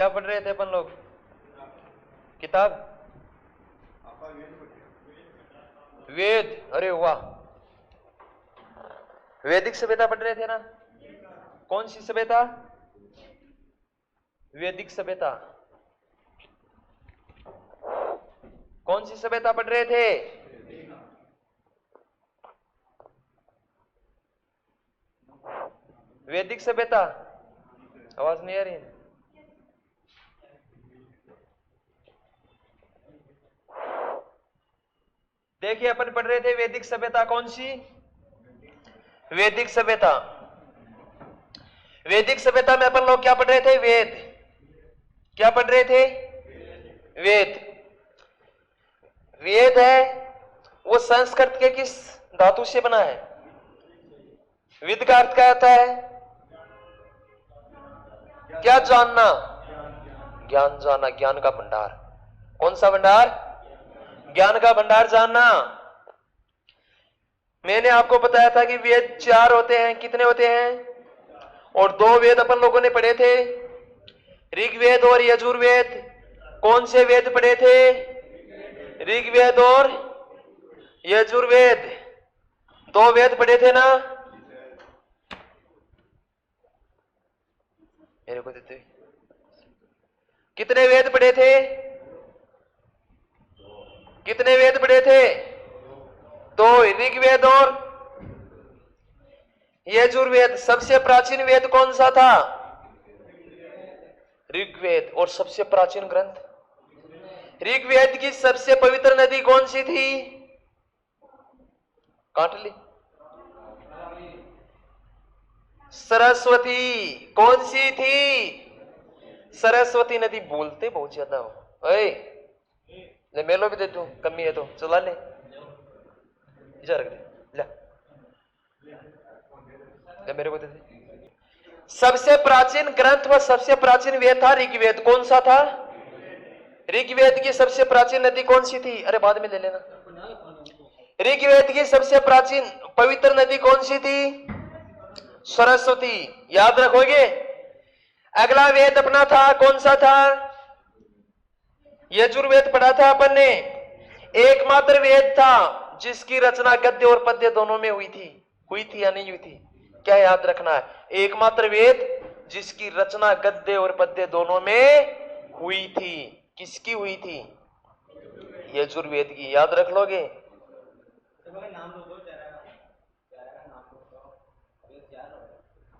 क्या पढ़ रहे थे अपन लोग? किताब वेद। अरे वाह, वैदिक सभ्यता पढ़ रहे थे ना? कौन सी सभ्यता? वैदिक सभ्यता। कौन सी सभ्यता पढ़ रहे थे? वैदिक सभ्यता। आवाज नहीं आ रही है? देखिए, अपन पढ़ रहे थे वैदिक सभ्यता। कौन सी? वैदिक सभ्यता। वैदिक सभ्यता में अपन लोग क्या पढ़ रहे थे? वेद। क्या पढ़ रहे थे? वेद। वेद है वो संस्कृत के किस धातु से बना है? विद का अर्थ क्या होता है? क्या जानना? ज्ञान जानना, ज्ञान का भंडार। कौन सा भंडार? ज्ञान का भंडार जानना। मैंने आपको बताया था कि वेद 4 होते हैं। कितने होते हैं? और 2 वेद अपन लोगों ने पढ़े थे, ऋग्वेद और यजुर्वेद। कौन से वेद पढ़े थे? ऋग्वेद और यजुर्वेद। 2 वेद पढ़े थे ना? मेरे को देते। कितने वेद पढ़े थे? कितने वेद पढ़े थे? 2, ऋग्वेद और यजुर्वेद। सबसे प्राचीन वेद कौन सा था? ऋग्वेद। और सबसे प्राचीन ग्रंथ? ऋग्वेद की सबसे पवित्र नदी कौन सी थी? काट ली। सरस्वती। कौन सी थी? सरस्वती नदी। बोलते बहुत ज्यादा हो। ले मेलो भी दे दू, कमी है तो चला ले। जा रख दे, ले मेरे को दे दे। सबसे प्राचीन ग्रंथ व सबसे प्राचीन वेद था ऋग्वेद। कौन सा था? ऋग्वेद की सबसे प्राचीन नदी कौन सी थी? अरे बाद में ले लेना। ऋग्वेद की सबसे प्राचीन पवित्र नदी कौन सी थी? सरस्वती। याद रखोगे? अगला वेद अपना था, कौन सा था? यजुर्वेद पढ़ा था अपन ने। एकमात्र वेद था जिसकी रचना गद्य और पद्य दोनों में हुई थी। हुई थी या नहीं हुई थी? क्या याद रखना है? एकमात्र वेद जिसकी रचना गद्य और पद्य दोनों में हुई थी। किसकी हुई थी? यजुर्वेद की। याद रख लोगे?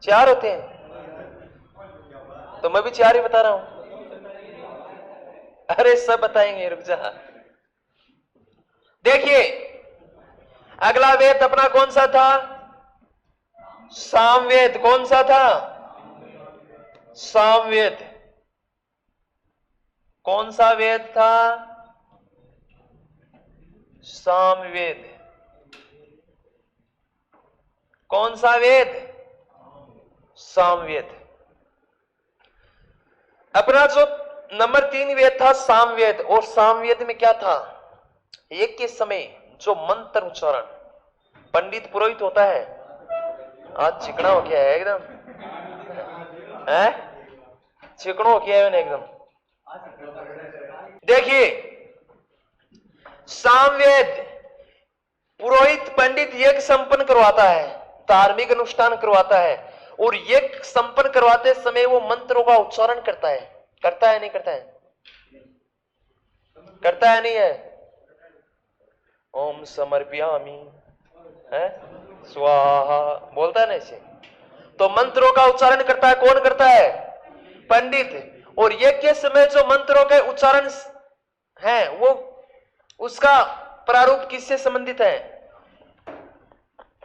चार होते हैं तो मैं भी 4 ही बता रहा हूं। अरे सब बताएंगे, रुक जा। देखिए, अगला वेद अपना कौन सा था? सामवेद। कौन सा था? सामवेद। कौन सा वेद था? सामवेद। कौन सा वेद? सामवेद। अपना जो नंबर 3 वेद था सामवेद। और सामवेद में क्या था? एक के समय जो मंत्र उच्चारण पंडित पुरोहित होता है। आज चिकना हो गया है एकदम, है चिकनो हो गया है एकदम। देखिए, सामवेद पुरोहित पंडित यज्ञ संपन्न करवाता है, धार्मिक अनुष्ठान करवाता है। और यज्ञ संपन्न करवाते समय वो मंत्रों का उच्चारण करता है। करता है नहीं करता है? करता है नहीं है? ओम समर्पयामि है स्वाहा बोलता है ना ऐसे। तो मंत्रों का उच्चारण करता है। कौन करता है? पंडित। और यज्ञ के समय जो मंत्रों के उच्चारण है वो उसका प्रारूप किससे संबंधित है?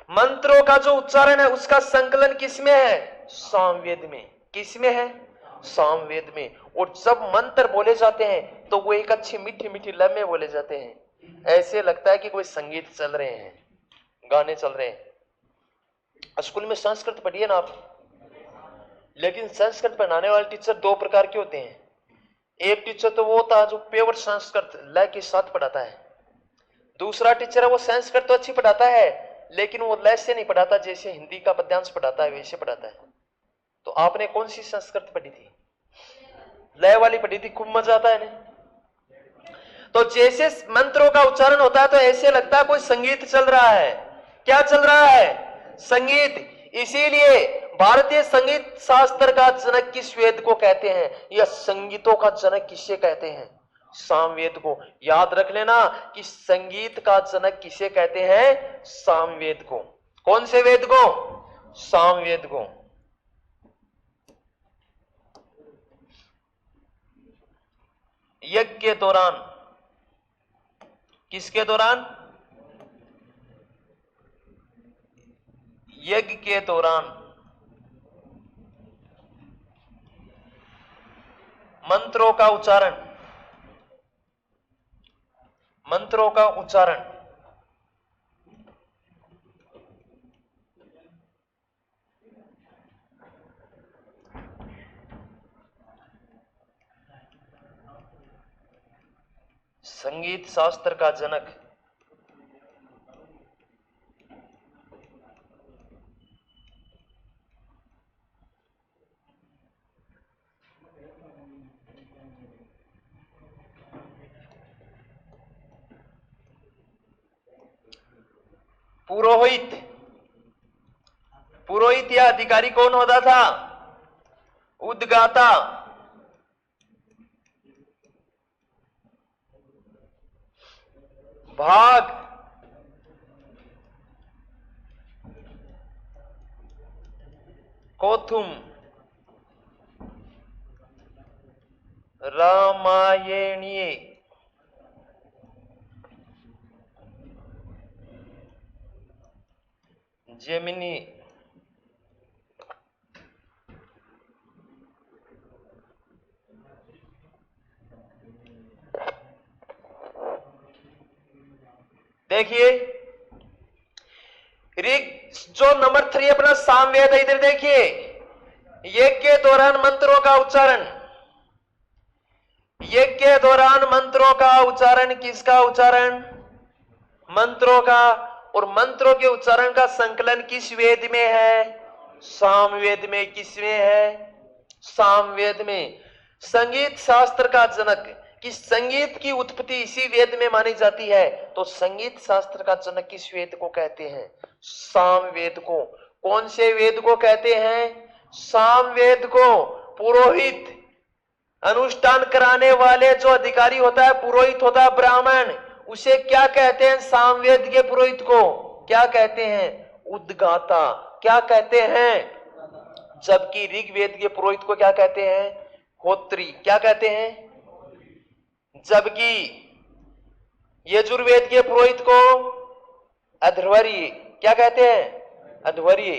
मंत्रों का जो उच्चारण है उसका संकलन किसमें है? सामवेद में। किसमें है? सामवेद में। और जब मंत्र बोले जाते हैं तो वो एक अच्छी मीठी मीठी लय में बोले जाते हैं। ऐसे लगता है कि कोई संगीत चल रहे हैं, गाने चल रहे हैं। स्कूल में संस्कृत पढ़िए ना आप, लेकिन संस्कृत पढ़ाने वाले टीचर 2 प्रकार के होते हैं। एक टीचर तो वो होता है जो प्योर संस्कृत लय के साथ पढ़ाता है। दूसरा टीचर है वो संस्कृत तो अच्छी पढ़ाता है लेकिन वो लय से नहीं पढ़ाता, जैसे हिंदी का पद्यांश पढ़ाता है वैसे पढ़ाता है। तो आपने कौन सी संस्कृत पढ़ी थी? लय वाली पढ़ी थी, खूब मजा आता है ना। तो जैसे मंत्रों का उच्चारण होता है तो ऐसे लगता है कोई संगीत चल रहा है। क्या चल रहा है? संगीत। इसीलिए भारतीय संगीत शास्त्र का जनक किस वेद को कहते हैं, या संगीतों का जनक किसे कहते हैं? सामवेद को। याद रख लेना कि संगीत का जनक किसे कहते हैं? सामवेद को। कौन से वेद को? सामवेद को। यज्ञ के दौरान, किसके दौरान? यज्ञ के दौरान मंत्रों का उच्चारण, मंत्रों का उच्चारण संगीत शास्त्र का जनक पुरोहित। पुरोहित या अधिकारी कौन होता था? उद्गाता। भाग, कोथुम, रामायणीय, जेमिनी, देखिए ऋग जो नंबर 3 अपना सामवेद है, इधर देखिए, यज्ञ के दौरान मंत्रों का उच्चारण, यज्ञ के दौरान मंत्रों का उच्चारण, किसका उच्चारण? मंत्रों का। और मंत्रों के उच्चारण का संकलन किस वेद में है? सामवेद में। किसमें है? सामवेद में। संगीत शास्त्र का जनक, कि संगीत की उत्पत्ति इसी वेद में मानी जाती है, तो संगीत शास्त्र का जनक किस वेद को कहते हैं? सामवेद को। कौन से वेद को कहते हैं? सामवेद को। पुरोहित, अनुष्ठान कराने वाले जो अधिकारी होता है, पुरोहित होता है ब्राह्मण, उसे क्या कहते हैं? सामवेद के पुरोहित को क्या कहते हैं? उद्गाता। क्या कहते हैं? जबकि ऋग्वेद के पुरोहित को क्या कहते हैं? होत्री। क्या कहते हैं? जबकि यजुर्वेद के पुरोहित को अध्वर्य। क्या कहते हैं? अध्वर्य।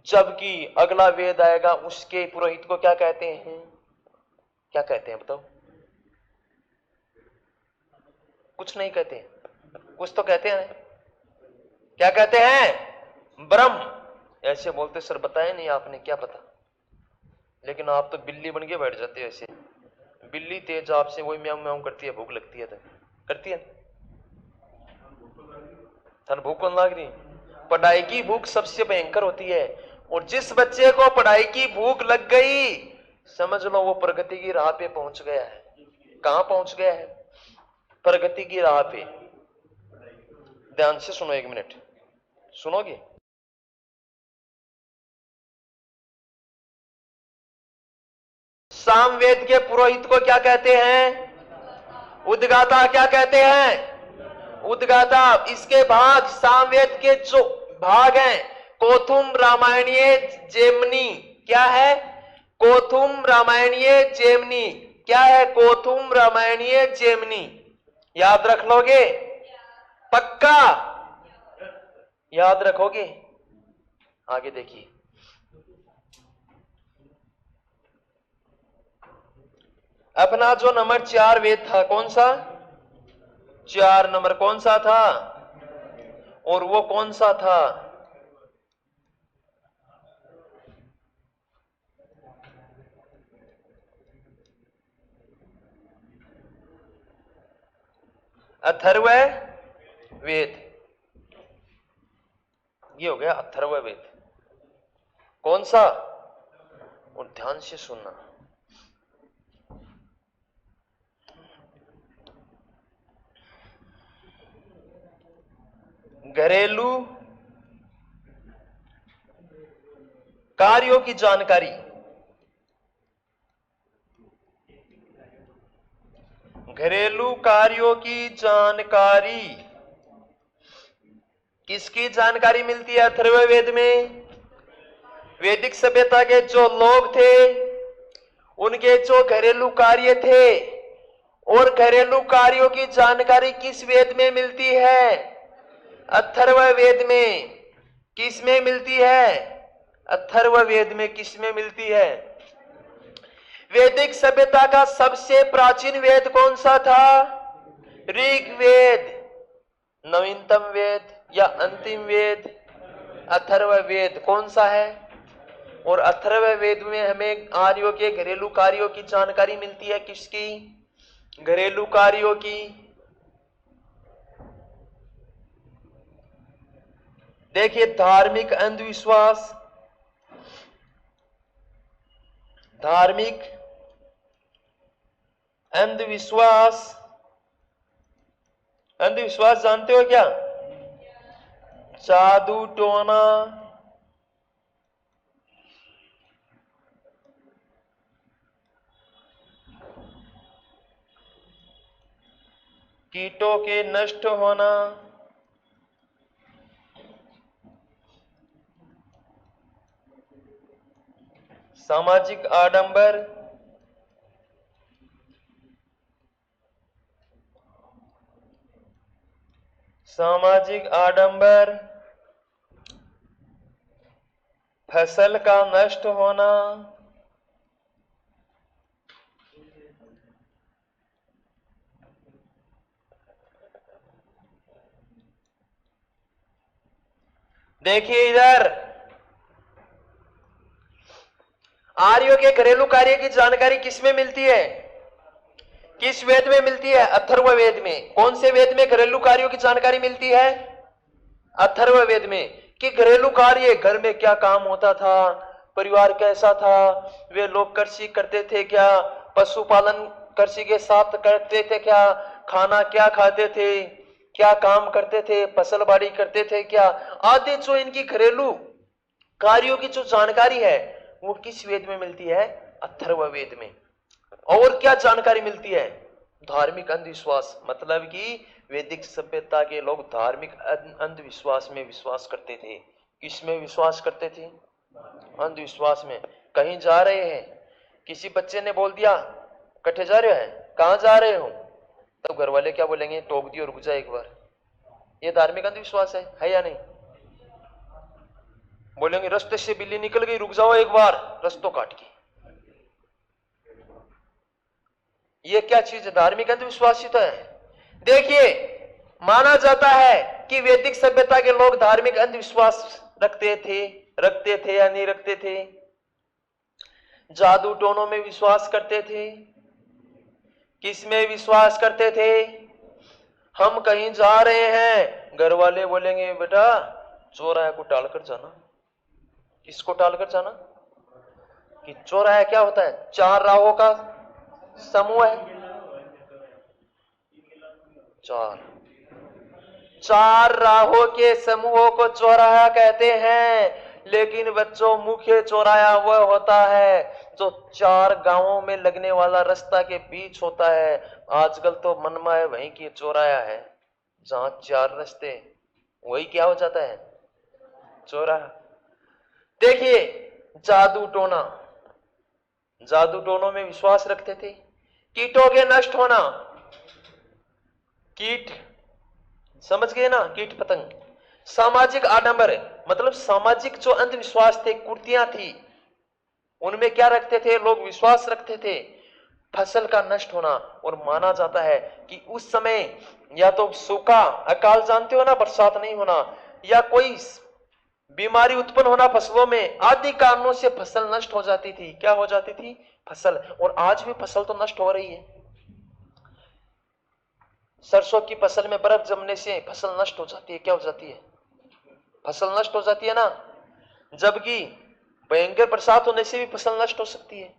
जबकि अगला वेद आएगा, उसके पुरोहित को क्या कहते हैं? क्या कहते हैं बताओ? कुछ नहीं कहते, कुछ तो कहते हैं। क्या कहते हैं? ब्रह्म। ऐसे बोलते सर बताया नहीं आपने, क्या पता। लेकिन आप तो बिल्ली बन के बैठ जाते हो ऐसे। बिल्ली तेज आपसे वही म्याऊं म्याऊं करती है, भूख लगती है तो करती है। धन भूख कौन लाग रही? पढ़ाई की भूख सबसे भयंकर होती है। और जिस बच्चे को पढ़ाई की भूख लग गई, समझ लो वो प्रगति की राह पे पहुंच गया है। कहां पहुंच गया है? प्रगति की राह पे। ध्यान से सुनो, 1 मिनट सुनोगे? सामवेद के पुरोहित को क्या कहते हैं? उद्गाता। क्या कहते हैं? उद्गाता। इसके भाग, सामवेद के जो भाग हैं, कोथुम, रामायणीय, जेमनी। क्या है? कोथुम, रामायणीय, जेमनी। क्या है? कोथुम, रामायणीय, जेमनी। याद रख लोगे? पक्का याद रखोगे? आगे देखिए, अपना जो नंबर 4 वेद था, कौन सा? 4 नंबर कौन सा था? और वो कौन सा था? अथर्व वेद। ये हो गया अथर्व वेद। कौन सा? और ध्यान से सुनना, घरेलू कार्यों की जानकारी, घरेलू कार्यों की जानकारी किसकी जानकारी मिलती है अथर्ववेद में? वैदिक सभ्यता के जो लोग थे उनके जो घरेलू कार्य थे, और घरेलू कार्यों की जानकारी किस वेद में मिलती है? अथर्ववेद में। किस में मिलती है? अथर्ववेद में। किस में मिलती है? वैदिक सभ्यता का सबसे प्राचीन वेद कौन सा था? ऋग्वेद। नवीनतम वेद या अंतिम वेद? अथर्ववेद। कौन सा है? और अथर्ववेद में हमें आर्यों के घरेलू कार्यों की जानकारी मिलती है। किसकी? घरेलू कार्यों की। देखिए, धार्मिक अंधविश्वास, धार्मिक अंधविश्वास, अंधविश्वास जानते हो क्या? जादू टोना, कीटों के नष्ट होना, सामाजिक आडंबर, सामाजिक आडंबर, फसल का नष्ट होना, देखिए इधर आर्यों के घरेलू कार्य की जानकारी किस में मिलती है? किस वेद में मिलती है? अथर्ववेद में। कौन से वेद में घरेलू कार्यों की जानकारी मिलती है? अथर्ववेद में। कि घरेलू कार्य, घर में क्या काम होता था, परिवार कैसा था, वे लोग कृषि करते थे क्या, पशुपालन कृषि के साथ करते थे क्या, खाना क्या खाते थे, क्या काम करते थे, फसल बाड़ी करते थे क्या, आदि जो इनकी घरेलू कार्यों की जो जानकारी है वो किस वेद में मिलती है? अथर्ववेद में। और क्या जानकारी मिलती है? धार्मिक अंधविश्वास, मतलब कि वैदिक सभ्यता के लोग धार्मिक अंधविश्वास में विश्वास करते थे। किसमें विश्वास करते थे? अंधविश्वास में। कहीं जा रहे हैं, किसी बच्चे ने बोल दिया कट्ठे जा रहे हैं, कहां जा रहे हो, तब घर वाले क्या बोलेंगे? टोक दियो, रुक जा एक बार। ये धार्मिक अंधविश्वास है या नहीं? बोलेंगे रास्ते से बिल्ली निकल गई, रुक जाओ एक बार, रास्तों काट के। ये क्या चीज है? धार्मिक अंधविश्वास ही तो है। देखिए, माना जाता है कि वैदिक सभ्यता के लोग धार्मिक अंधविश्वास रखते थे या नहीं रखते थे? जादू टोनों में विश्वास करते थे। किस में विश्वास करते थे? हम कहीं जा रहे हैं, घर वाले बोलेंगे बेटा चौराहे को टालकर जाना। किसको टालकर जाना? कि चौराहा क्या होता है? चार राहों का समूह है। चार राहों के समूहों को चौराहा कहते हैं। लेकिन बच्चों, मुख्य चौराहा वह होता है जो चार गांवों में लगने वाला रास्ता के बीच होता है। आजकल तो मनमा है वहीं की चौराहा है, जहां चार रास्ते, वही क्या हो जाता है? चौराहा। देखिए, जादू टोना, जादू टोनों में विश्वास रखते थे। कीटों के नष्ट होना, कीट समझ गए ना, कीट पतंग। सामाजिक आडंबर, मतलब सामाजिक जो अंधविश्वास थे, कुर्तियां थी, उनमें क्या रखते थे लोग? विश्वास रखते थे। फसल का नष्ट होना, और माना जाता है कि उस समय या तो सूखा, अकाल जानते हो ना, बरसात नहीं होना, या कोई बीमारी उत्पन्न होना फसलों में, आदि कारणों से फसल नष्ट हो जाती थी। क्या हो जाती थी? फसल। और आज भी फसल तो नष्ट हो रही है। सरसों की फसल में बर्फ जमने से फसल नष्ट हो जाती है। क्या हो जाती है? फसल नष्ट हो जाती है ना। जबकि भयंकर बरसात होने से भी फसल नष्ट हो सकती है।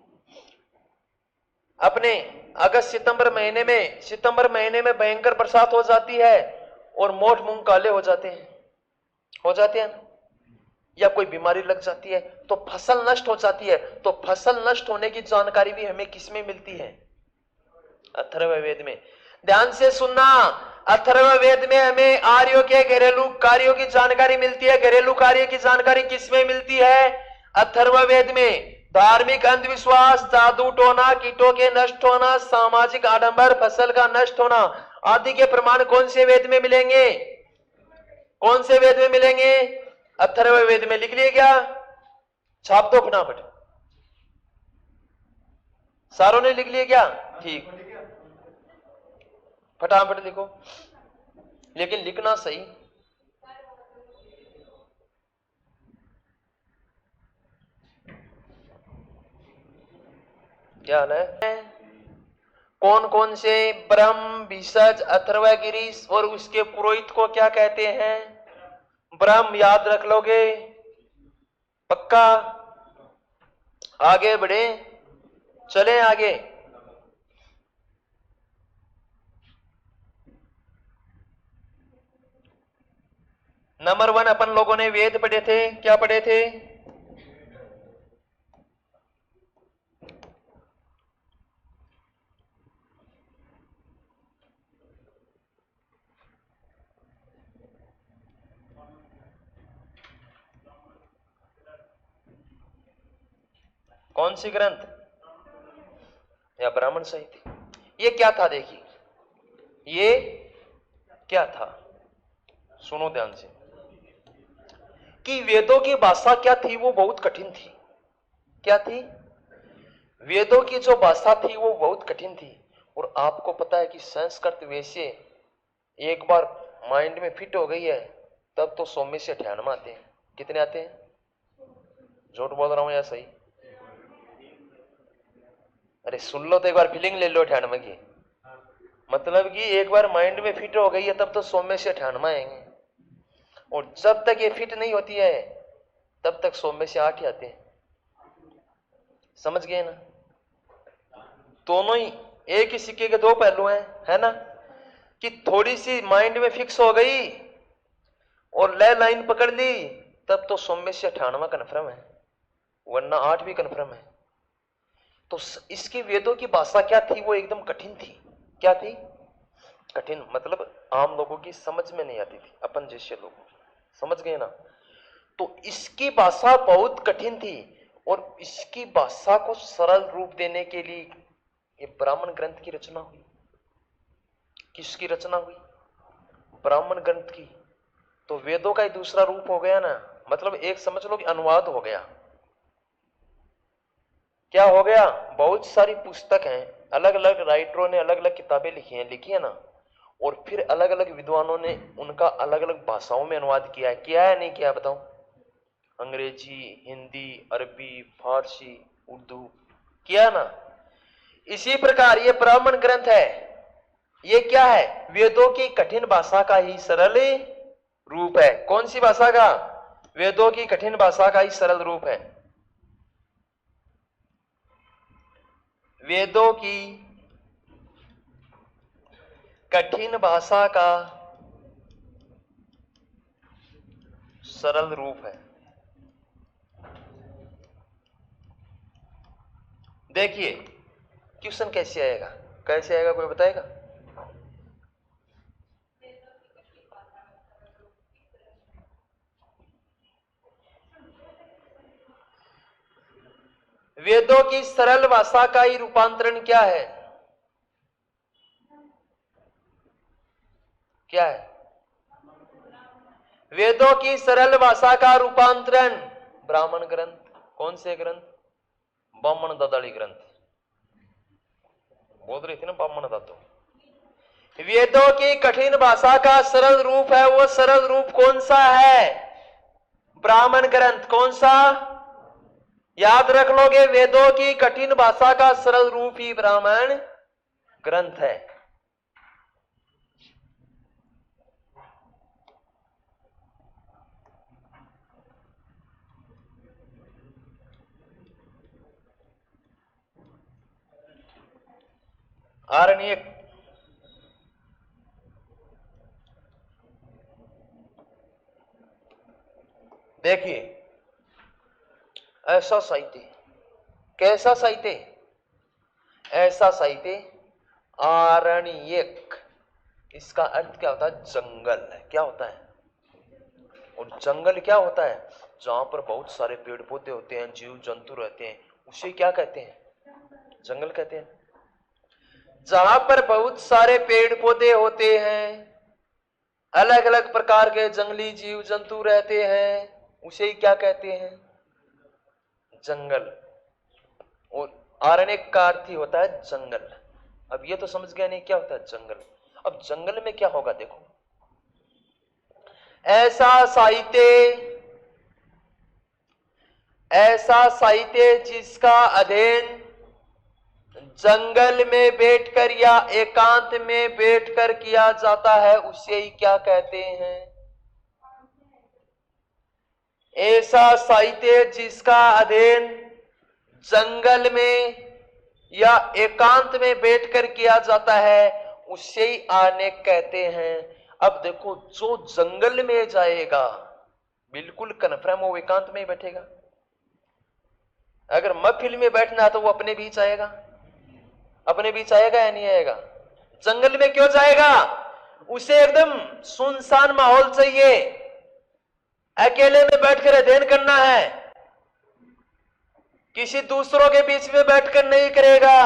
अपने अगस्त सितंबर महीने में भयंकर बरसात हो जाती है और मोठ मूंग काले हो जाते हैं। हो जाते हैं ना, या कोई बीमारी लग जाती है तो फसल नष्ट हो जाती है, तो फसल नष्ट होने की जानकारी भी हमें किसमें मिलती है? अथर्ववेद में। ध्यान से सुनना, अथर्ववेद में हमें आर्यों के घरेलू कार्यों की जानकारी मिलती है। घरेलू कार्य की जानकारी किसमें मिलती है? अथर्ववेद में। धार्मिक अंधविश्वास, जादू टोना, कीटों के नष्ट होना, सामाजिक आडंबर, फसल का नष्ट होना आदि के प्रमाण कौन से वेद में मिलेंगे? कौन से वेद में मिलेंगे? अथर्ववेद में। लिख लिए क्या? छाप दो फटाफट। सारों ने लिख लिए क्या? ठीक, फटाफट लिखो, लेकिन लिखना सही। क्या हाल है? कौन कौन से? ब्रह्म, भिषज, अथर्वगिरीश और उसके पुरोहित को क्या कहते हैं? ब्रह्म। याद रख लोगे? पक्का? आगे बढ़े, चले आगे। नंबर 1 अपन लोगों ने वेद पढ़े थे। क्या पढ़े थे? कौन सी ग्रंथ? या ब्राह्मण साहित्य? ये क्या था? देखिए, ये क्या था, सुनो ध्यान से। कि वेदों की भाषा क्या थी? वो बहुत कठिन थी। क्या थी? वेदों की जो भाषा थी वो बहुत कठिन थी। और आपको पता है कि संस्कृत वैसे एक बार माइंड में फिट हो गई है तब तो 100 में से 98 आते हैं। कितने आते हैं? झूठ बोल रहा हूं या सही? अरे सुन लो तो एक बार फीलिंग ले लो 98 की। मतलब कि एक बार माइंड में फिट हो गई है तब तो 100 में से 98 आएंगे। और जब तक ये फिट नहीं होती है तब तक 100 में से 8 ही आते हैं। समझ गए ना? दोनों ही एक ही सिक्के के दो पहलू हैं, है ना? कि थोड़ी सी माइंड में फिक्स हो गई और ले लाइन पकड़ ली तब तो 100 में से 98 कन्फर्म है, वरना 8 भी कन्फर्म है। तो इसकी वेदों की भाषा क्या थी? वो एकदम कठिन थी। क्या थी? कठिन, मतलब आम लोगों की समझ में नहीं आती थी, अपन जैसे लोगों की। समझ गए ना? तो इसकी भाषा बहुत कठिन थी और इसकी भाषा को सरल रूप देने के लिए ये ब्राह्मण ग्रंथ की रचना हुई। किसकी रचना हुई? ब्राह्मण ग्रंथ की। तो वेदों का ही दूसरा रूप हो गया ना, मतलब एक समझ लो कि अनुवाद हो गया। क्या हो गया? बहुत सारी पुस्तक हैं, अलग अलग राइटरों ने अलग अलग किताबें लिखी है ना, और फिर अलग अलग विद्वानों ने उनका अलग अलग भाषाओं में अनुवाद किया है। किया है नहीं किया? बताओ। अंग्रेजी, हिंदी, अरबी, फारसी, उर्दू, किया ना? इसी प्रकार ये ब्राह्मण ग्रंथ है। ये क्या है? वेदों की कठिन भाषा का ही सरल रूप है। कौन सी भाषा का? वेदों की कठिन भाषा का ही सरल रूप है। वेदों की कठिन भाषा का सरल रूप है। देखिए क्वेश्चन कैसे आएगा? कैसे आएगा, कोई बताएगा? वेदों की सरल भाषा का ही रूपांतरण क्या है? क्या है? वेदों की सरल भाषा का रूपांतरण ब्राह्मण ग्रंथ। कौन से ग्रंथ? ब्राह्मण दादाली ग्रंथ। बोल रही थी ना ब्राह्मण दादो। वेदों की कठिन भाषा का सरल रूप है। वो सरल रूप कौन सा है? ब्राह्मण ग्रंथ। कौन सा? याद रख लोगे, वेदों की कठिन भाषा का सरल रूप ही ब्राह्मण ग्रंथ है। आरण्यक, देखिए, ऐसा साहित्य, कैसा साहित्य? ऐसा साहित्य आरण्यक। इसका अर्थ क्या होता है? जंगल। क्या होता है? और जंगल क्या होता है? जहां पर बहुत सारे पेड़ पौधे होते हैं, जीव जंतु रहते हैं, उसे क्या कहते हैं? जंगल कहते हैं। जहां पर बहुत सारे पेड़ पौधे होते हैं, अलग अलग प्रकार के जंगली जीव जंतु रहते हैं, उसे ही क्या कहते हैं? जंगल। और आरण्यक का अर्थ ही होता है जंगल। अब ये तो समझ गया नहीं क्या होता है जंगल। अब जंगल में क्या होगा? देखो, ऐसा साहित्य जिसका अध्ययन जंगल में बैठकर या एकांत में बैठकर किया जाता है, उसे ही क्या कहते हैं? ऐसा साहित्य जिसका अध्ययन जंगल में या एकांत में बैठकर किया जाता है, उसे ही आरण्यक कहते हैं। अब देखो, जो जंगल में जाएगा बिल्कुल कन्फर्म वो एकांत में ही बैठेगा। अगर महफिल में बैठना है तो वो अपने बीच आएगा। अपने बीच आएगा या नहीं आएगा? जंगल में क्यों जाएगा? उसे एकदम सुनसान माहौल चाहिए, अकेले में बैठकर अध्ययन करना है, किसी दूसरों के बीच में बैठकर नहीं करेगा।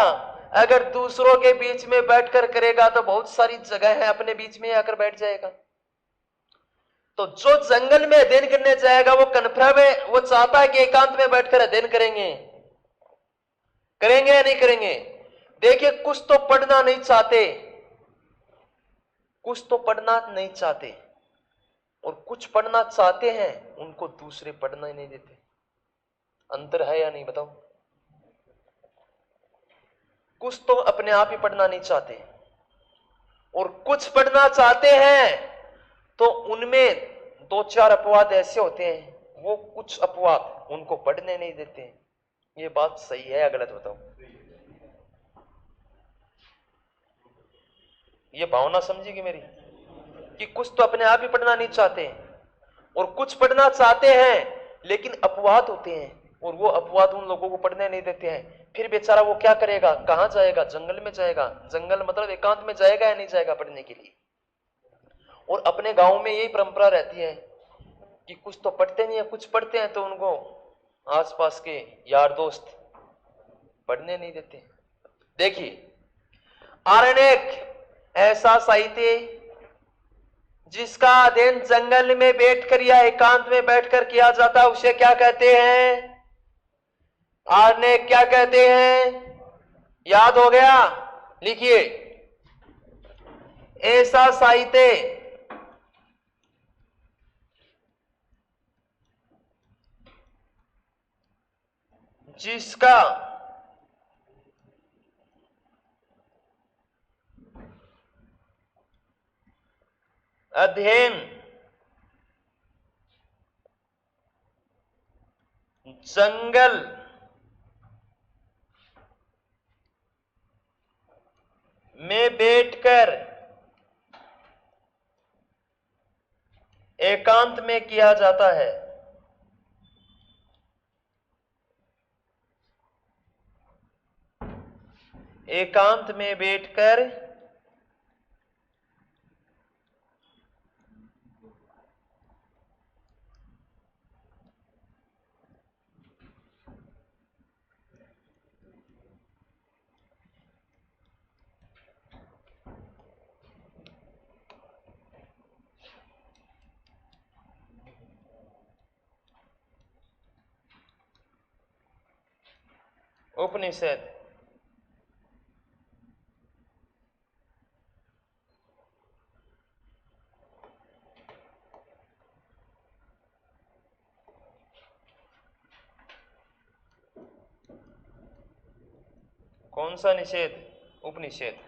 अगर दूसरों के बीच में बैठकर करेगा तो बहुत सारी जगह है, अपने बीच में आकर बैठ जाएगा। तो जो जंगल में अध्ययन करने जाएगा वो कन्फर्म है, वो चाहता है कि एकांत में बैठकर अध्ययन करेंगे। करेंगे या नहीं करेंगे? देखिए, कुछ तो पढ़ना नहीं चाहते, कुछ तो पढ़ना नहीं चाहते, और कुछ पढ़ना चाहते हैं, उनको दूसरे पढ़ना ही नहीं देते। अंतर है या नहीं बताओ? कुछ तो अपने आप ही पढ़ना नहीं चाहते, और कुछ पढ़ना चाहते हैं तो उनमें दो चार अपवाद ऐसे होते हैं, वो कुछ अपवाद उनको पढ़ने नहीं देते हैं। ये बात सही है या गलत बताओ? ये भावना समझेगी मेरी, कि कुछ तो अपने आप ही पढ़ना नहीं चाहते और कुछ पढ़ना चाहते हैं, लेकिन अपवाद होते हैं और वो अपवाद उन लोगों को पढ़ने नहीं देते हैं। फिर बेचारा वो क्या करेगा? कहां जाएगा? जंगल में जाएगा। जंगल मतलब एकांत में जाएगा या नहीं जाएगा पढ़ने के लिए? और अपने गांव में यही परंपरा रहती है कि कुछ तो पढ़ते नहीं है, कुछ पढ़ते हैं तो उनको आसपास के यार दोस्त पढ़ने नहीं देते। देखिए, आरण्यक ऐसा साहित्य जिसका अध्ययन जंगल में बैठकर या एकांत में बैठकर किया जाता है, उसे क्या कहते हैं? आरण्यक क्या कहते हैं? याद हो गया? लिखिए, ऐसा साहित्य जिसका अध्ययन जंगल में बैठकर एकांत में किया जाता है, एकांत में बैठकर उपनिषद। कौन सा निषेध? उपनिषद।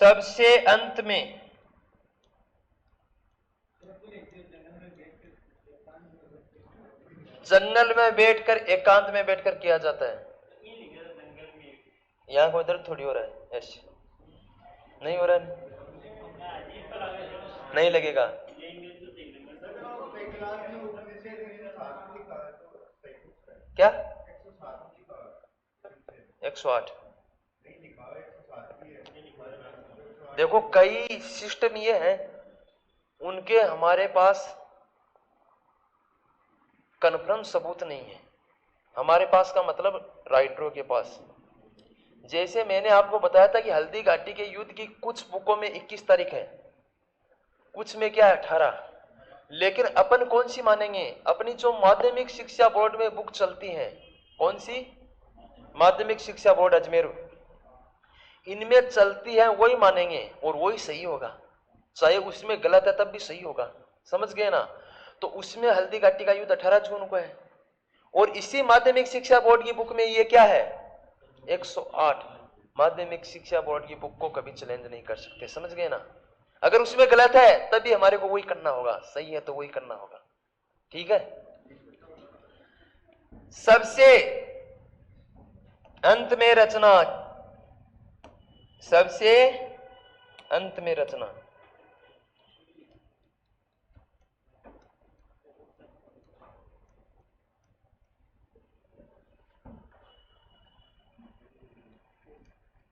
सबसे अंत में जंगल में बैठकर, एकांत में बैठकर किया जाता है। यहाँ कोई दर्द थोड़ी हो रहा है, ऐसे नहीं हो रहा है, नहीं लगेगा। क्या 108? देखो कई सिस्टम ये हैं, उनके हमारे पास कन्फर्म सबूत नहीं है। हमारे पास का मतलब राइटरों के पास। जैसे मैंने आपको बताया था कि हल्दी घाटी के युद्ध की कुछ बुकों में 21 तारीख है, कुछ में क्या है 18। लेकिन अपन कौन सी मानेंगे? अपनी जो माध्यमिक शिक्षा बोर्ड में बुक चलती है, कौन सी? माध्यमिक शिक्षा बोर्ड अजमेर, इनमें चलती है वही मानेंगे और वही सही होगा। चाहे उसमें गलत है तब भी सही होगा, समझ गए ना? तो उसमें हल्दी घाटी का युद्ध 18 जून को है, और इसी माध्यमिक शिक्षा बोर्ड की बुक में ये क्या है 108। माध्यमिक शिक्षा बोर्ड की बुक को कभी चैलेंज नहीं कर सकते, समझ गए ना? अगर उसमें गलत है तभी हमारे को वही करना होगा, सही है तो वही करना होगा, ठीक है? सबसे अंत में रचना, सबसे अंत में रचना।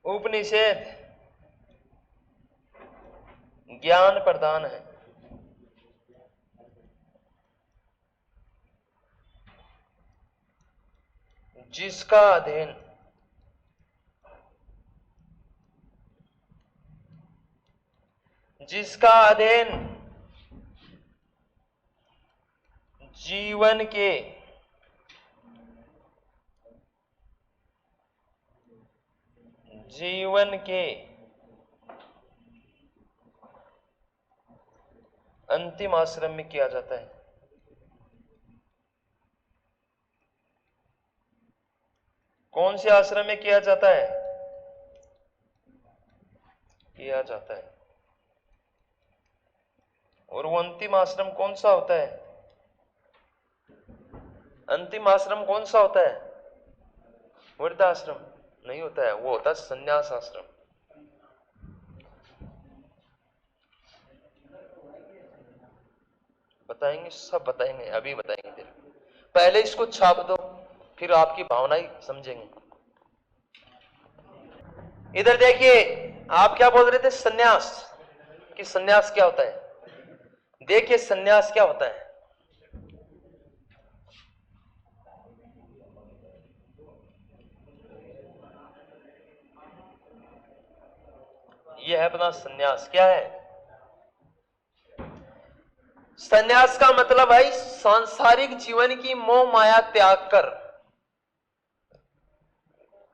उपनिषद ज्ञान प्रदान है, जिसका अध्ययन जीवन के अंतिम आश्रम में किया जाता है। कौन से आश्रम में किया जाता है? किया जाता है। और वो अंतिम आश्रम कौन सा होता है? अंतिम आश्रम कौन सा होता है? वृद्धाश्रम नहीं होता है, वो होता है संन्यास आश्रम। बताएंगे, सब बताएंगे, अभी बताएंगे। पहले इसको छाप दो, फिर आपकी भावना ही समझेंगे। इधर देखिए, आप क्या बोल रहे थे? सन्यास, कि सन्यास क्या होता है? देखिए सन्यास क्या होता है। यह है अपना सन्यास। क्या है सन्यास का मतलब? है सांसारिक जीवन की मोह माया त्याग कर,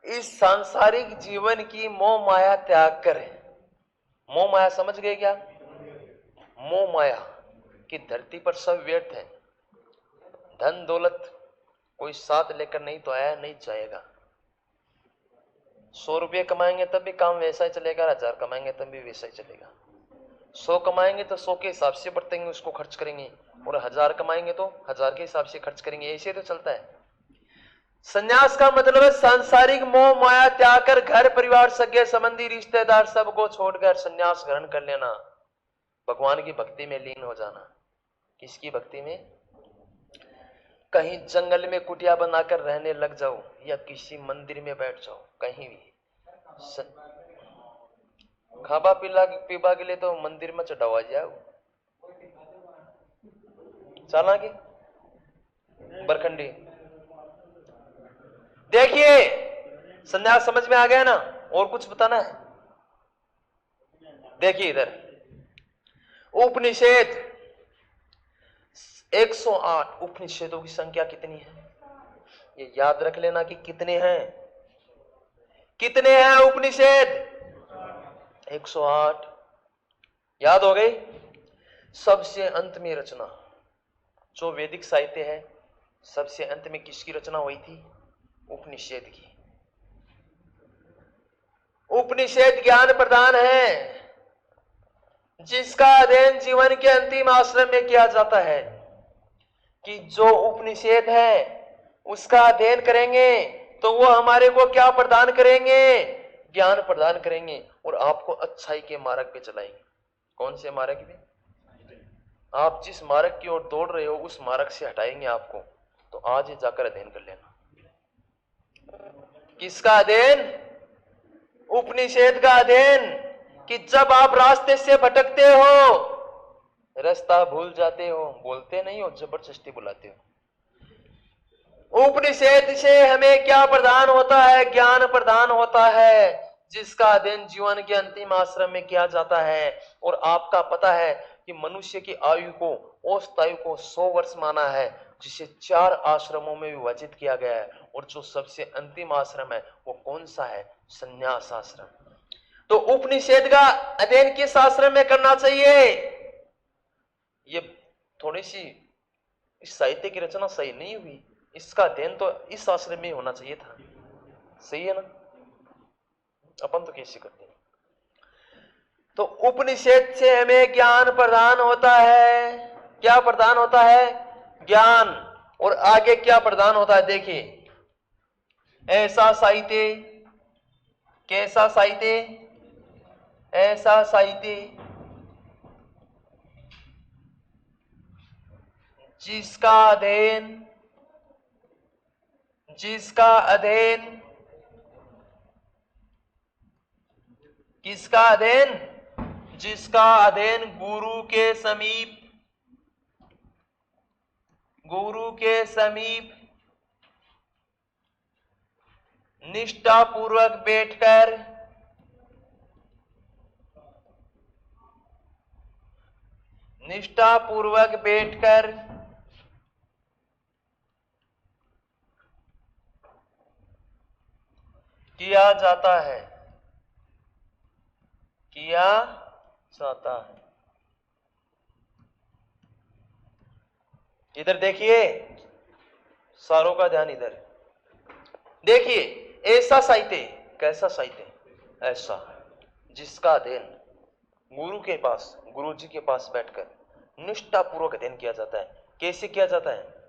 इस सांसारिक जीवन की मोह माया त्याग कर। मोह माया समझ गए क्या? मोह माया कि धरती पर सब व्यर्थ है, धन दौलत कोई साथ लेकर नहीं तो आया, नहीं जाएगा। 100 रुपये कमाएंगे तब भी काम वैसा ही चलेगा, 1000 कमाएंगे तब भी वैसा ही चलेगा। 100 कमाएंगे तो 100 के हिसाब से बरतेंगे, उसको खर्च करेंगे, और 1000 कमाएंगे तो 1000 के हिसाब से खर्च करेंगे, ऐसे तो चलता है। संन्यास का मतलब है सांसारिक मोह माया त्याग कर, घर परिवार सगे संबंधी रिश्तेदार सबको छोड़कर संन्यास ग्रहण कर लेना, भगवान की भक्ति में लीन हो जाना। किसकी भक्ति में? कहीं जंगल में कुटिया बनाकर रहने लग जाओ, या किसी मंदिर में बैठ जाओ, कहीं भी। खाबा पीबा के लिए तो मंदिर में चढ़ावा जाओ, चला के बरखंडी। देखिए संन्यास समझ में आ गया ना? और कुछ बताना है? देखिए इधर उपनिषद 108 उपनिषदों की संख्या कितनी है ये याद रख लेना कि कितने हैं। कितने हैं उपनिषद? 108। याद हो गई? सबसे अंत में रचना जो वैदिक साहित्य है, सबसे अंत में किसकी रचना हुई थी? उपनिषद की। उपनिषद ज्ञान प्रदान है जिसका अध्ययन जीवन के अंतिम आश्रम में किया जाता है। कि जो उपनिषद है उसका अध्ययन करेंगे तो वो हमारे को क्या प्रदान करेंगे? ज्ञान प्रदान करेंगे और आपको अच्छाई के मार्ग पे चलाएंगे। कौन से मार्ग पे? आप जिस मार्ग की ओर दौड़ रहे हो उस मार्ग से हटाएंगे आपको। तो आज ही जाकर अध्ययन कर लेना। किसका अध्ययन? उपनिषद का अध्ययन। कि जब आप रास्ते से भटकते हो, रास्ता भूल जाते हो, बोलते नहीं हो, जबरदस्ती बुलाते हो। उपनिषद से हमें क्या प्रदान होता है? ज्ञान प्रदान होता है जिसका अध्ययन जीवन के अंतिम आश्रम में किया जाता है। और आपका पता है कि मनुष्य की आयु को, औसत आयु को 100 वर्ष माना है, जिसे 4 आश्रमों में विभाजित किया गया है। और जो सबसे अंतिम आश्रम है वो कौन सा है? संन्यास आश्रम। तो उपनिषद का अध्ययन किस आश्रम में करना चाहिए? ये थोड़ी सी इस साहित्य की रचना सही नहीं हुई। इसका अध्ययन तो इस आश्रम में होना चाहिए था। सही है ना? अपन तो कैसे करते हैं? तो उपनिषद से हमें ज्ञान प्रदान होता है। क्या प्रदान होता है? ज्ञान। और आगे क्या प्रदान होता है? देखिए, ऐसा साहित्य, कैसा साहित्य? ऐसा साहित्य जिसका अध्ययन किसका अध्ययन? जिसका अध्ययन गुरु के समीप निष्ठापूर्वक बैठकर किया जाता है। इधर देखिए, सारों का ध्यान इधर देखिए। ऐसा साहित्य, कैसा साहित्य? ऐसा जिसका अध्ययन गुरु जी के पास बैठकर निष्ठापूर्वक अध्ययन किया जाता है। कैसे किया जाता है?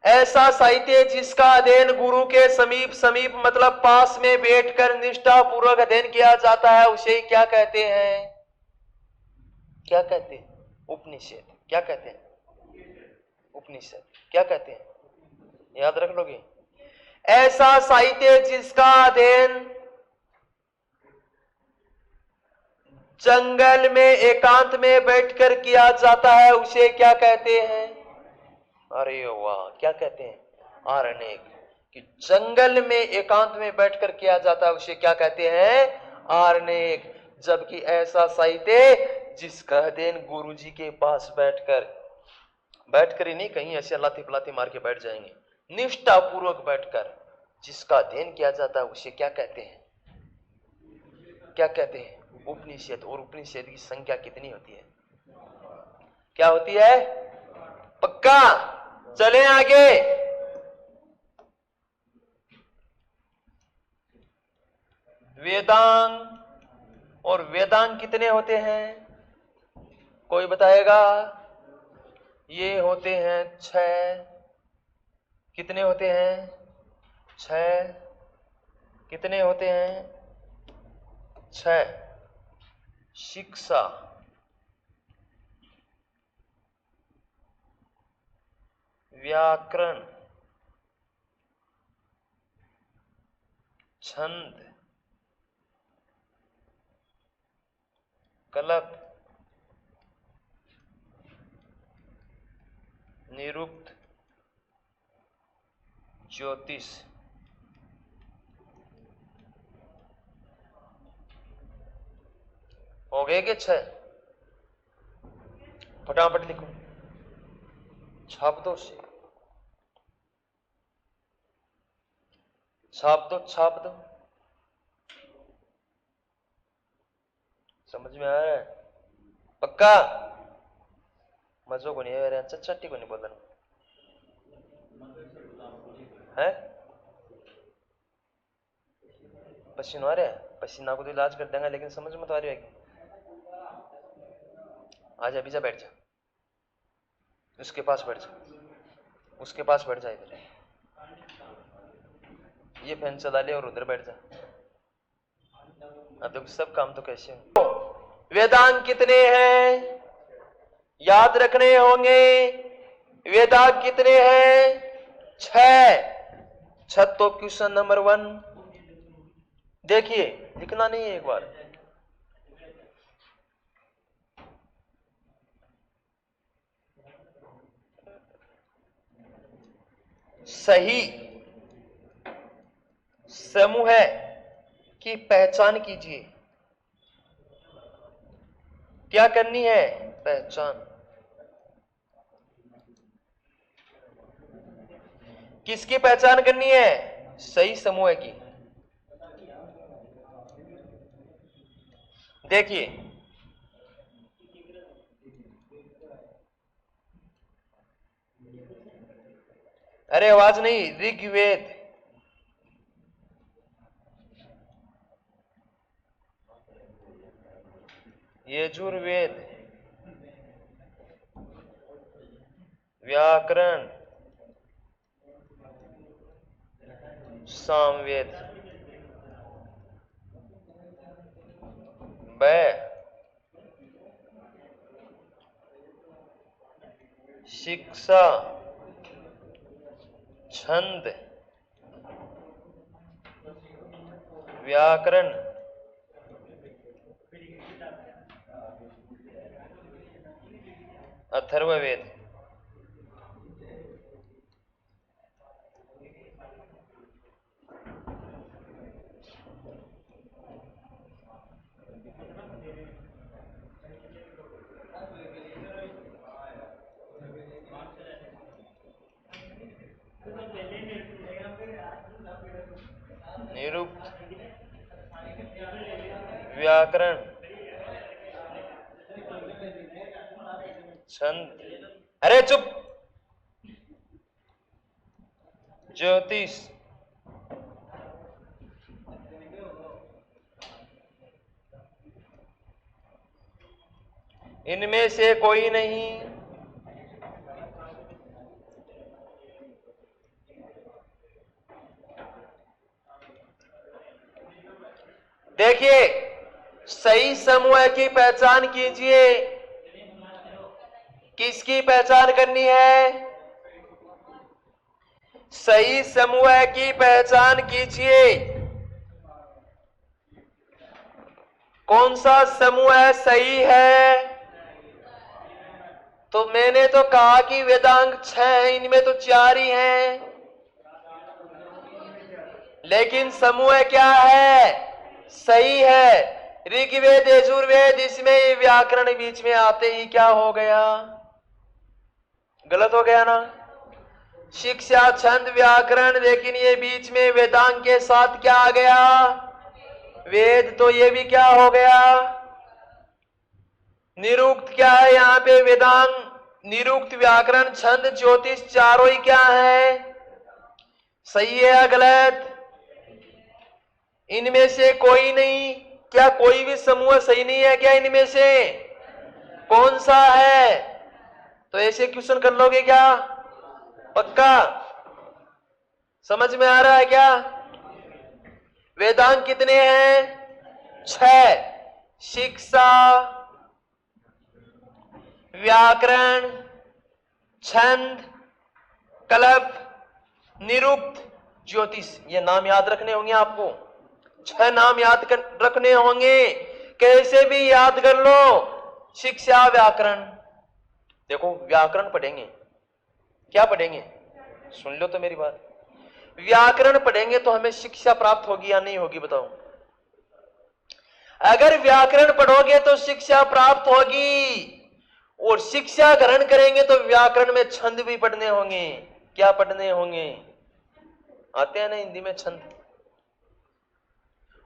ऐसा साहित्य जिसका अध्ययन गुरु के समीप मतलब पास में बैठकर निष्ठापूर्वक अध्ययन किया जाता है, उसे क्या कहते हैं? क्या कहते हैं? उपनिषद। क्या कहते हैं? उपनिषद। क्या कहते हैं? याद रख लोगे। ऐसा साहित्य जिसका अध्ययन जंगल में एकांत में बैठकर किया जाता है, उसे क्या कहते हैं? अरे वाह, क्या कहते हैं? आरण्यक। कि जंगल में एकांत में बैठकर किया जाता है उसे क्या कहते हैं? आरण्यक। जबकि ऐसा साहित्य जिसका अध्ययन गुरु जी के पास बैठकर ही नहीं, कहीं ऐसे लाती पलाती मार के बैठ जाएंगे, निष्ठापूर्वक बैठकर जिसका अध्ययन किया जाता है उसे क्या कहते हैं? क्या कहते हैं? उपनिषद। और उपनिषद की संख्या कितनी होती है? क्या होती है? पक्का? चले आगे। वेदांग। और वेदांग कितने होते हैं? कोई बताएगा? ये होते हैं 6। कितने होते हैं? 6। कितने होते हैं? 6। शिक्षा, व्याकरण, छंद, कल्प, निरुक्त, ज्योतिष। हो गए के 6? फटाफट लिखो, छाप दो से, छाप दो। समझ में आ रहा है? पक्का? मजो को नहीं आ रहा, चट्टी को नहीं बोलना है। पसीना आ रहा है, पसीना को तो इलाज कर देंगे, लेकिन समझ में तो आ रही है। आजा अभी जा, बैठ जा, उसके पास बैठ जा, उसके पास बैठ जा, इधर ये फैन चला ले और उधर बैठ जा। अब देखो सब काम तो कैसे हो। वेदांग कितने हैं याद रखने होंगे। वेदांग कितने हैं? 6। तो क्वेश्चन नंबर 1 देखिए, लिखना नहीं है एक बार। सही समूह की पहचान कीजिए। क्या करनी है? पहचान। किसकी पहचान करनी है? सही समूह की। देखिए, अरे आवाज नहीं, ऋग्वेद, यजुर्वेद, व्याकरण, सामवेद, शिक्षा, छंद, व्याकरण, अथर्ववेद। निरुक्त, व्याकरण, छंद, अरे चुप, ज्योतिष, इनमें से कोई नहीं। देखिए, सही समूह की पहचान कीजिए। किसकी पहचान करनी है? सही समूह की पहचान कीजिए। कौन सा समूह सही है? तो मैंने तो कहा कि वेदांग 6 हैं, इनमें तो 4 ही हैं, लेकिन समूह क्या है? सही है। ऋग्वेद, यजुर्वेद, इसमें व्याकरण बीच में आते ही क्या हो गया? गलत हो गया ना। शिक्षा, छंद, व्याकरण, लेकिन ये बीच में वेदांग के साथ क्या आ गया? वेद। तो ये भी क्या हो गया? निरुक्त। क्या है यहाँ पे? वेदांग, निरुक्त, व्याकरण, छंद, ज्योतिष, चारों ही क्या है? सही है या गलत? इनमें से कोई नहीं। क्या कोई भी समूह सही नहीं है क्या इनमें से? कौन सा है? तो ऐसे क्वेश्चन कर लोगे क्या? पक्का समझ में आ रहा है क्या? वेदांग कितने हैं? 6। शिक्षा, व्याकरण, छंद, कल्प, निरुक्त, ज्योतिष। ये नाम याद रखने होंगे आपको। 6 नाम याद रखने होंगे। कैसे भी याद कर लो। शिक्षा, व्याकरण। देखो, व्याकरण पढ़ेंगे, क्या पढ़ेंगे? सुन लो तो मेरी बात। व्याकरण पढ़ेंगे तो हमें शिक्षा प्राप्त होगी या नहीं होगी? बताओ। अगर व्याकरण पढ़ोगे तो शिक्षा प्राप्त होगी, और शिक्षा ग्रहण करेंगे तो व्याकरण में छंद भी पढ़ने होंगे। क्या पढ़ने होंगे? आते हैं ना हिंदी में छंद।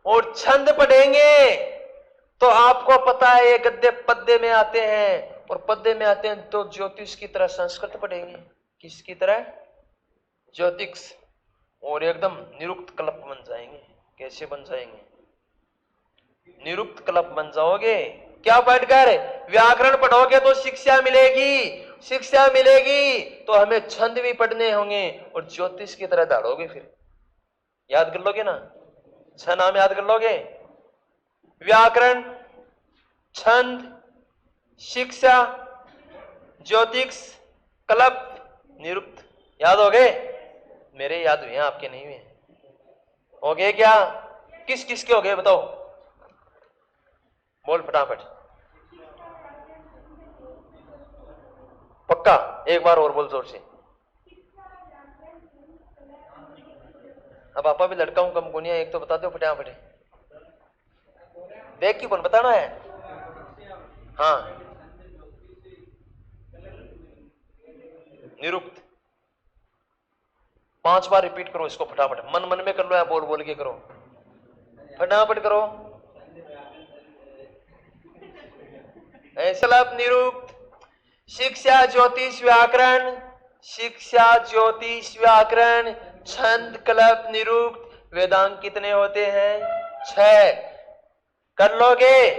और छंद पढ़ेंगे तो आपको पता है ये गद्य पद्य में आते हैं, और पद्य में आते हैं तो ज्योतिष की तरह संस्कृत पढ़ेंगे। किसकी तरह? ज्योतिष। और एकदम निरुक्त कल्प बन जाएंगे। कैसे बन जाएंगे? निरुक्त क्लब बन जाओगे। क्या पढ़कर? व्याकरण पढ़ोगे तो शिक्षा मिलेगी, शिक्षा मिलेगी तो हमें छंद भी पढ़ने होंगे और ज्योतिष की तरह दौड़ोगे। फिर याद कर लोगे ना, 6 नाम याद कर लोगे? व्याकरण, छंद, शिक्षा, ज्योतिष, क्लब, निरुक्त। याद हो गए? मेरे याद हुए, आपके नहीं हुए। हो गए क्या? किस किस के हो गए बताओ? बोल फटाफट। पक्का? एक बार और बोल जोर से। अब आपा भी लड़का हूं, कम गुनिया, एक तो बता दो फटाफट। देख की कौन बताना है? हाँ, निरुक्त। 5 बार रिपीट करो इसको फटाफट, मन मन में कर लो या बोल बोल के करो, फटाफट करो। ऐसा निरुक्त, शिक्षा, ज्योतिष, व्याकरण, शिक्षा, ज्योतिष, व्याकरण, छंद, कल्प, निरुक्त। वेदांग कितने होते हैं? 6। कर लोगे?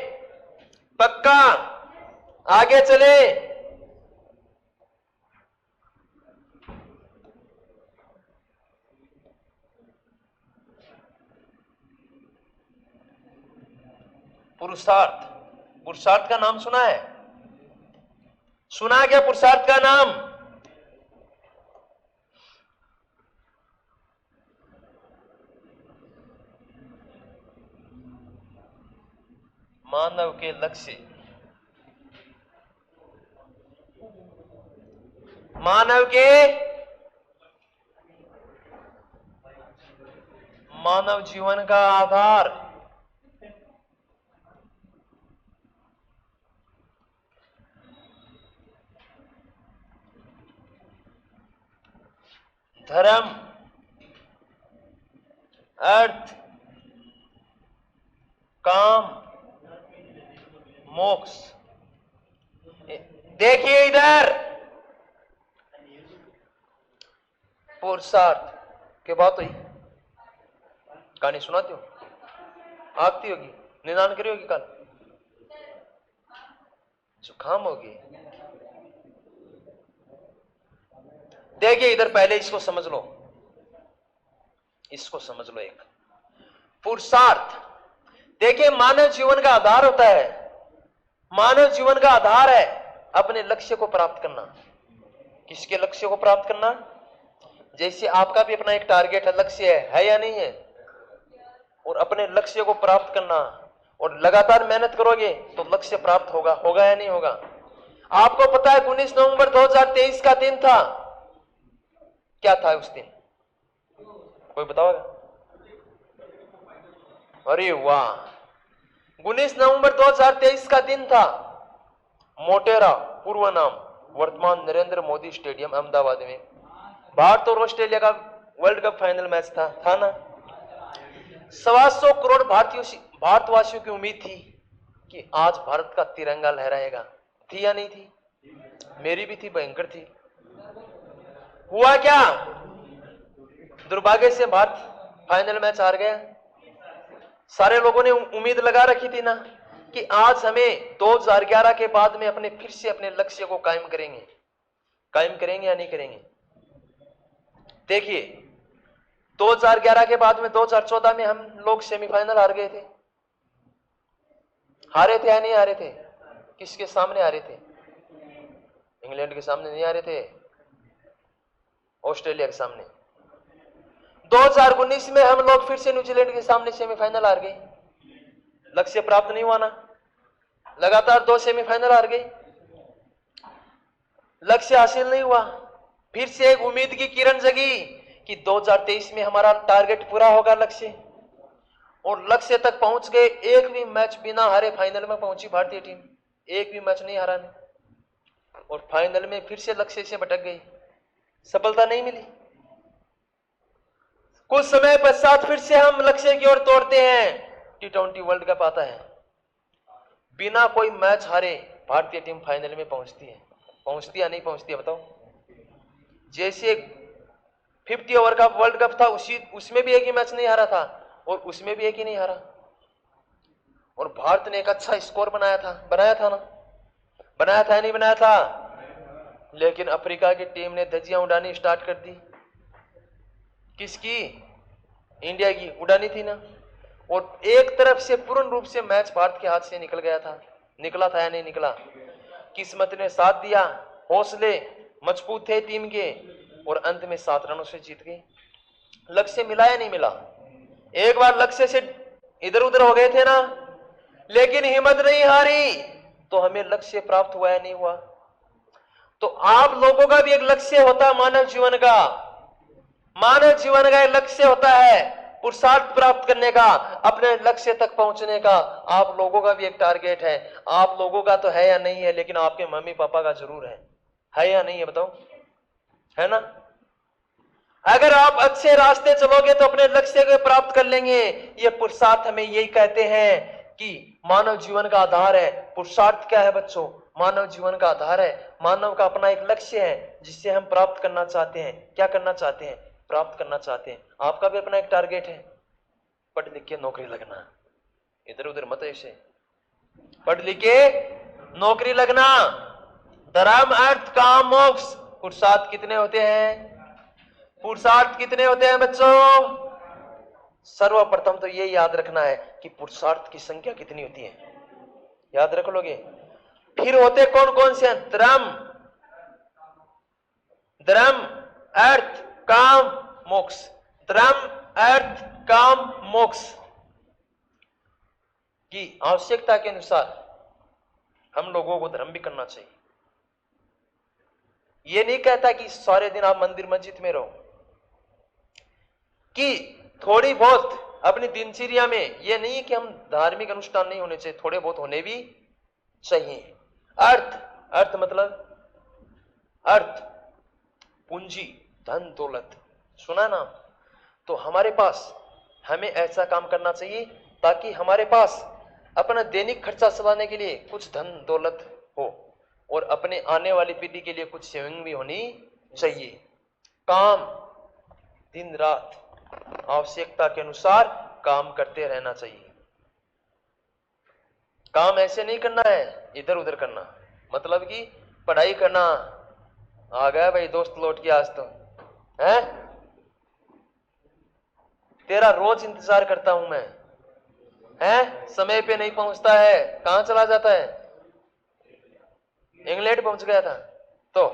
पक्का? आगे चले। पुरुषार्थ। पुरुषार्थ का नाम सुना है? सुना क्या पुरुषार्थ का नाम? मानव के लक्ष्य, मानव के, मानव जीवन का आधार, धर्म, अर्थ, काम, मोक्ष। देखिए इधर, पुरुषार्थ के बात हुई। कहानी सुनाती हो? आती होगी, निदान करी होगी कल, जुकाम होगी। देखिए इधर, पहले इसको समझ लो, इसको समझ लो। एक पुरुषार्थ, देखिए मानव जीवन का आधार होता है, मानव जीवन का आधार है अपने लक्ष्य को प्राप्त करना। किसके लक्ष्य को प्राप्त करना? जैसे आपका भी अपना एक टारगेट है, लक्ष्य है या नहीं है? और अपने लक्ष्य को प्राप्त करना और लगातार मेहनत करोगे तो लक्ष्य प्राप्त होगा, होगा या नहीं होगा? आपको पता है 19 नवंबर 2023 का दिन था, क्या था उस दिन? कोई बताओगा? अरे वाह, 19 नवंबर 2023 का दिन था। मोटेरा, पूर्व नाम वर्तमान नरेंद्र मोदी स्टेडियम अहमदाबाद में भारत और ऑस्ट्रेलिया का वर्ल्ड कप फाइनल मैच था ना। 125 करोड़ भारतवासियों की उम्मीद थी कि आज भारत का तिरंगा लहराएगा। थी या नहीं थी? मेरी भी थी, भयंकर थी। हुआ क्या? दुर्भाग्य से भारत फाइनल मैच हार गया। सारे लोगों ने उम्मीद लगा रखी थी ना कि आज हमें 2011 के बाद में अपने फिर से अपने लक्ष्य को कायम करेंगे। कायम करेंगे या नहीं करेंगे? देखिए 2011 के बाद में 2014 में हम लोग सेमीफाइनल हार गए थे। हारे थे या नहीं हारे थे? किसके सामने हारे थे? इंग्लैंड के सामने नहीं हारे थे, ऑस्ट्रेलिया के सामने। 2019 में हम लोग फिर से न्यूजीलैंड के सामने सेमीफाइनल हार गए। लक्ष्य प्राप्त नहीं हुआ ना, लगातार 2 सेमीफाइनल हार गए, लक्ष्य हासिल नहीं हुआ। फिर से एक उम्मीद की किरण जगी कि 2023 में हमारा टारगेट पूरा होगा, लक्ष्य, और लक्ष्य तक पहुंच गए। एक भी मैच बिना हारे फाइनल में पहुंची भारतीय टीम, एक भी मैच नहीं हारा ने, और फाइनल में फिर से लक्ष्य से भटक गई, सफलता नहीं मिली। कुछ समय पश्चात फिर से हम लक्ष्य की ओर दौड़ते हैं। T20 वर्ल्ड कप आता है, बिना कोई मैच हारे भारतीय टीम फाइनल में पहुंचती है। पहुंचती या नहीं पहुंचती है बताओ? जैसे 50 ओवर का वर्ल्ड कप था, उसमें भी एक ही मैच नहीं हारा था, और उसमें भी एक ही नहीं हारा। और भारत ने एक अच्छा स्कोर बनाया था ना, बनाया था या नहीं बनाया था? लेकिन अफ्रीका की टीम ने धज्जियां उड़ानी स्टार्ट कर दी। किसकी? इंडिया की उड़ानी थी ना। और एक तरफ से पूर्ण रूप से मैच भारत के हाथ से निकल गया था। निकला था या नहीं निकला? किस्मत ने साथ दिया, हौसले मजबूत थे टीम के, और अंत में 7 रनों से जीत गए। लक्ष्य मिला या नहीं मिला? एक बार लक्ष्य से इधर उधर हो गए थे ना, लेकिन हिम्मत नहीं हारी, तो हमें लक्ष्य प्राप्त हुआ या नहीं हुआ? तो आप लोगों का भी एक लक्ष्य होता है, मानव जीवन का एक लक्ष्य होता है, पुरुषार्थ प्राप्त करने का, अपने लक्ष्य तक पहुंचने का। आप लोगों का भी एक टारगेट है। आप लोगों का तो है या नहीं है, लेकिन आपके मम्मी पापा का जरूर है या नहीं है? बताओ, है ना? अगर आप अच्छे रास्ते चलोगे तो अपने लक्ष्य को प्राप्त कर लेंगे। ये पुरुषार्थ हमें यही कहते हैं कि मानव जीवन का आधार है। पुरुषार्थ क्या है बच्चों? मानव जीवन का आधार है। मानव का अपना एक लक्ष्य है जिससे हम प्राप्त करना चाहते हैं। क्या करना चाहते हैं? प्राप्त करना चाहते हैं। आपका भी अपना एक टारगेट है, पढ़ लिख के नौकरी लगना। इधर उधर मत ऐसे, पढ़ लिख के नौकरी लगना। धर्म अर्थ काम मोक्ष, पुरुषार्थ कितने होते हैं? पुरुषार्थ कितने होते हैं बच्चों? सर्वप्रथम तो ये याद रखना है कि पुरुषार्थ की संख्या कितनी होती है, याद रख लोगे। फिर होते कौन कौन से? धर्म अर्थ काम मोक्ष। धर्म अर्थ काम मोक्ष की आवश्यकता के अनुसार हम लोगों को धर्म भी करना चाहिए। ये नहीं कहता कि सारे दिन आप मंदिर मस्जिद में रहो, कि थोड़ी बहुत अपनी दिनचर्या में, ये नहीं कि हम धार्मिक अनुष्ठान नहीं होने चाहिए, थोड़े बहुत होने भी चाहिए। अर्थ मतलब अर्थ, पूंजी, धन दौलत, सुना ना? तो हमारे पास हमें ऐसा काम करना चाहिए ताकि हमारे पास अपना दैनिक खर्चा चलाने के लिए कुछ धन दौलत हो, और अपने आने वाली पीढ़ी के लिए कुछ सेविंग भी होनी चाहिए। काम दिन रात आवश्यकता के अनुसार काम करते रहना चाहिए। काम ऐसे नहीं करना है इधर उधर करना, मतलब कि पढ़ाई करना। आ गया भाई दोस्त लौट के आज तो, है? तेरा रोज इंतजार करता हूं मैं, है? समय पे नहीं पहुंचता है, कहां चला जाता है? इंग्लैंड पहुंच गया था तो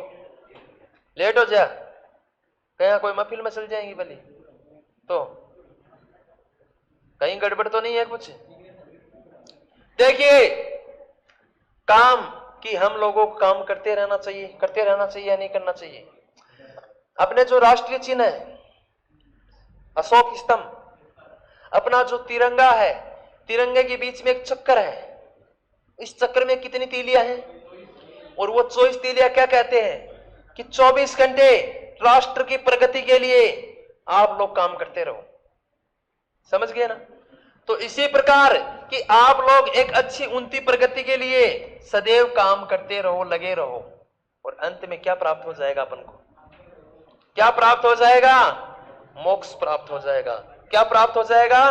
लेट हो जा, कहीं कोई महफिल में चल जाएंगी भली, तो कहीं गड़बड़ तो नहीं है कुछ? देखिए, काम कि हम लोगों को काम करते रहना चाहिए या नहीं करना चाहिए? अपने जो राष्ट्रीय चिन्ह है अशोक स्तंभ, अपना जो तिरंगा है, तिरंगे के बीच में एक चक्कर है। इस चक्कर में कितनी तीलियां हैं? और वो 24 तीलियां क्या कहते हैं कि 24 घंटे राष्ट्र की प्रगति के लिए आप लोग काम करते रहो। समझ गए ना? तो इसी प्रकार कि आप लोग एक अच्छी उन्नति प्रगति के लिए सदैव काम करते रहो, लगे रहो, और अंत में क्या प्राप्त हो जाएगा? अपन को क्या प्राप्त हो जाएगा? मोक्ष प्राप्त हो जाएगा। क्या प्राप्त हो जाएगा?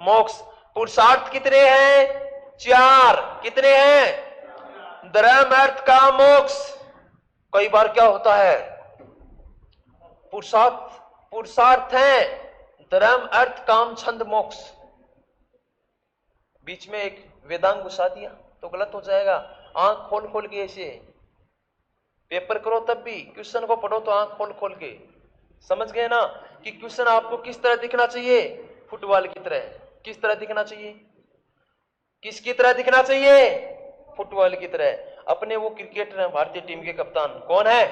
मोक्ष। पुरुषार्थ कितने हैं? 4। कितने हैं? धर्म अर्थ काम मोक्ष। कई बार क्या होता है, पुरुषार्थ है धर्म अर्थ काम छंद मोक्ष, बीच में एक वेदांग घुसा दिया तो गलत हो जाएगा। आंख खोल खोल के ऐसे पेपर करो, तब भी क्वेश्चन को पढ़ो तो आंख खोल खोल के। समझ गए ना कि क्वेश्चन आपको किस तरह दिखना चाहिए? फुटबॉल की तरह। किस तरह दिखना चाहिए? किसकी तरह दिखना चाहिए? फुटबॉल की तरह। अपने वो क्रिकेटर हैं भारतीय टीम के कप्तान, कौन है?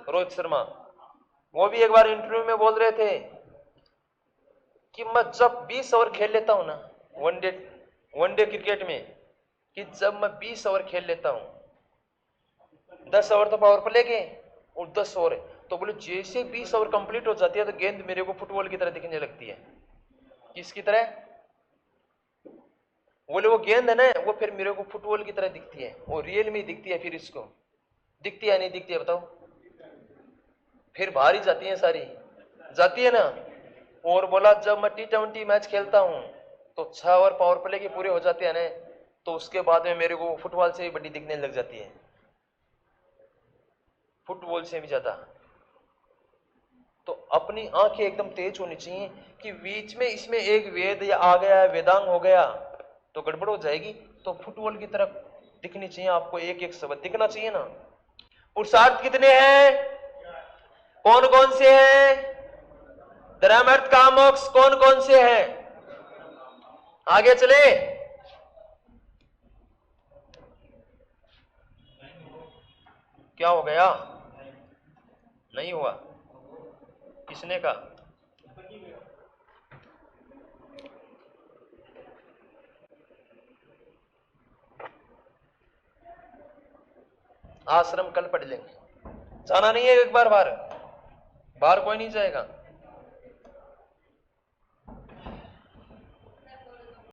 रोहित शर्मा। वो भी एक बार इंटरव्यू में बोल रहे थे कि मैं जब 20 ओवर खेल लेता हूं ना वनडे क्रिकेट में, कि जब मैं 20 ओवर खेल लेता हूं, 10 ओवर तो पावर प्ले के और 10 ओवर, तो बोले जैसे 20 ओवर कंप्लीट हो जाती है तो गेंद मेरे को फुटबॉल की तरह दिखने लगती है। किसकी तरह? बोले वो गेंद है ना, वो फिर मेरे को फुटबॉल की तरह दिखती है, वो रियल में दिखती है। फिर इसको दिखती है नहीं दिखती है बताओ? फिर बाहर ही जाती है, सारी जाती है ना। और बोला जब मैं T20 मैच खेलता हूं तो 6 ओवर पावर प्ले के पूरे हो जाते हैं ना, तो उसके बाद में मेरे को फुटबॉल से भी बड़ी दिखने लग जाती है, फुटबॉल से भी ज्यादा। तो अपनी आंखें एकदम तेज होनी चाहिए कि बीच में इसमें एक वेद या आ गया, वेदांग हो गया तो गड़बड़ हो जाएगी। तो फुटबॉल की तरफ दिखनी चाहिए आपको, एक एक शब्द दिखना चाहिए ना। पुरुषार्थ कितने हैं, कौन कौन से हैं, धर्म अर्थ काम मोक्ष कौन कौन से हैं। आगे चले, क्या हो गया, नहीं हुआ, किसने का, आश्रम कल पढ़ लेंगे, जाना नहीं है एक बार बाहर, बाहर कोई नहीं जाएगा।